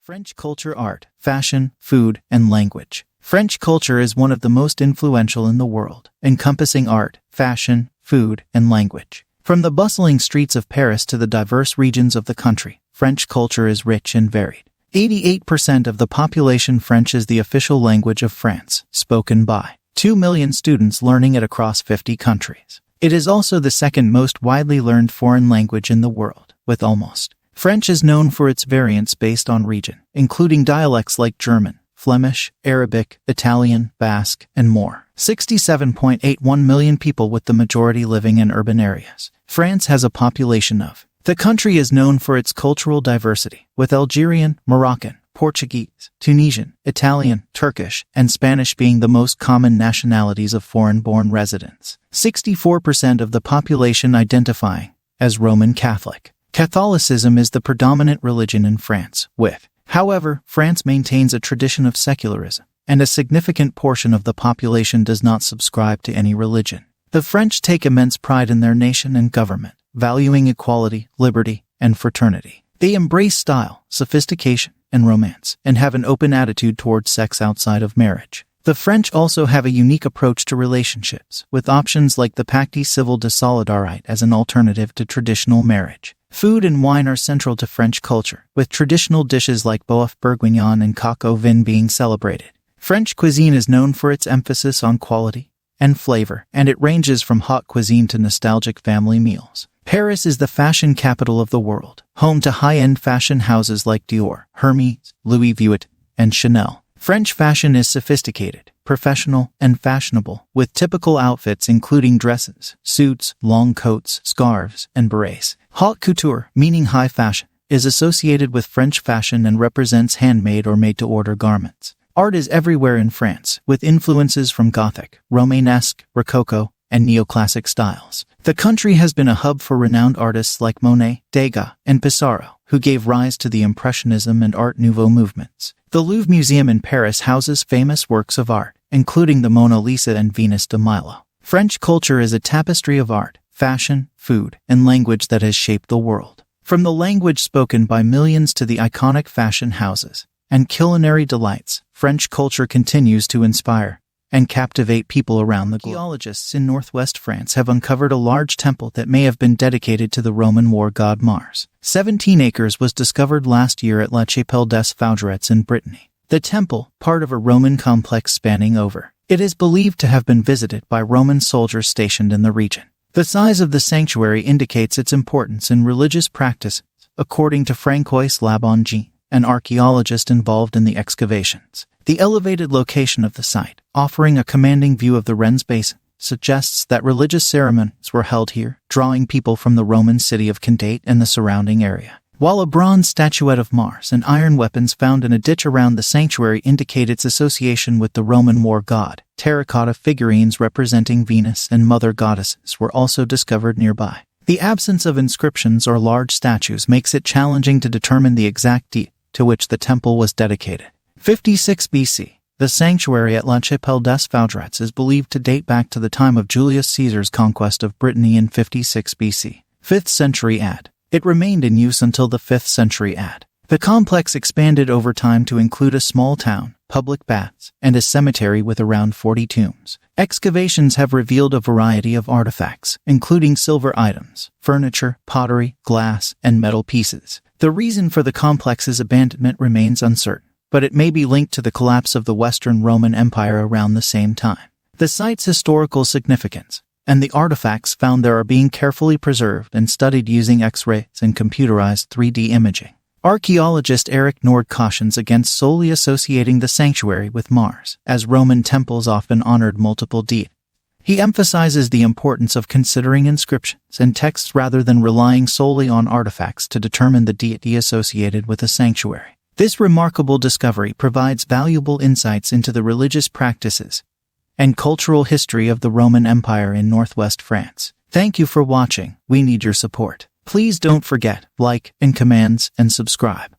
French culture, art, fashion, food, and language. French culture is one of the most influential in the world, encompassing art, fashion, food, and language. From the bustling streets of Paris to the diverse regions of the country, French culture is rich and varied. 88% of the population. French is the official language of France, spoken by 2 million students learning it across 50 countries. It is also the second most widely learned foreign language in the world, with almost. French is known for its variants based on region, including dialects like German, Flemish, Arabic, Italian, Basque, and more. 67.81 million people, with the majority living in urban areas. France has a population of. The country is known for its cultural diversity, with Algerian, Moroccan, Portuguese, Tunisian, Italian, Turkish, and Spanish being the most common nationalities of foreign-born residents. 64% of the population identifying as Roman Catholic. Catholicism is the predominant religion in France, however, France maintains a tradition of secularism, and a significant portion of the population does not subscribe to any religion. The French take immense pride in their nation and government, valuing equality, liberty, and fraternity. They embrace style, sophistication, and romance, and have an open attitude towards sex outside of marriage. The French also have a unique approach to relationships, with options like the pacte civil de solidarité as an alternative to traditional marriage. Food and wine are central to French culture, with traditional dishes like bœuf bourguignon and coq au vin being celebrated. French cuisine is known for its emphasis on quality and flavor, and it ranges from hot cuisine to nostalgic family meals. Paris is the fashion capital of the world, home to high-end fashion houses like Dior, Hermès, Louis Vuitton, and Chanel. French fashion is sophisticated, professional, and fashionable, with typical outfits including dresses, suits, long coats, scarves, and berets. Haute couture, meaning high fashion, is associated with French fashion and represents handmade or made-to-order garments. Art is everywhere in France, with influences from Gothic, Romanesque, Rococo, and neoclassic styles. The country has been a hub for renowned artists like Monet, Degas, and Pissarro, who gave rise to the Impressionism and Art Nouveau movements. The Louvre Museum in Paris houses famous works of art, including the Mona Lisa and Venus de Milo. French culture is a tapestry of art, fashion, food, and language that has shaped the world. From the language spoken by millions to the iconic fashion houses and culinary delights, French culture continues to inspire and captivate people around the globe. Archaeologists in northwest France have uncovered a large temple that may have been dedicated to the Roman war god Mars. 17 acres was discovered last year at La Chapelle des Fougerets in Brittany. The temple, part of a Roman complex spanning over, it is believed to have been visited by Roman soldiers stationed in the region. The size of the sanctuary indicates its importance in religious practices, according to Francois Labongie, an archaeologist involved in the excavations. The elevated location of the site, offering a commanding view of the Rennes Basin, suggests that religious ceremonies were held here, drawing people from the Roman city of Condate and the surrounding area. While a bronze statuette of Mars and iron weapons found in a ditch around the sanctuary indicate its association with the Roman war god, terracotta figurines representing Venus and Mother Goddesses were also discovered nearby. The absence of inscriptions or large statues makes it challenging to determine the exact date to which the temple was dedicated. 56 BC. The sanctuary at La Chapelle des Fougerets is believed to date back to the time of Julius Caesar's conquest of Brittany in 56 BC. 5th century AD. It remained in use until the 5th century AD. The complex expanded over time to include a small town, public baths, and a cemetery with around 40 tombs. Excavations have revealed a variety of artifacts, including silver items, furniture, pottery, glass, and metal pieces. The reason for the complex's abandonment remains uncertain, but it may be linked to the collapse of the Western Roman Empire around the same time. The site's historical significance and the artifacts found there are being carefully preserved and studied using X-rays and computerized 3D imaging. Archaeologist Eric Nord cautions against solely associating the sanctuary with Mars, as Roman temples often honored multiple deities. He emphasizes the importance of considering inscriptions and texts rather than relying solely on artifacts to determine the deity associated with a sanctuary. This remarkable discovery provides valuable insights into the religious practices and cultural history of the Roman Empire in northwest France. Thank you for watching. We need your support. Please don't forget, like, and comments, and subscribe.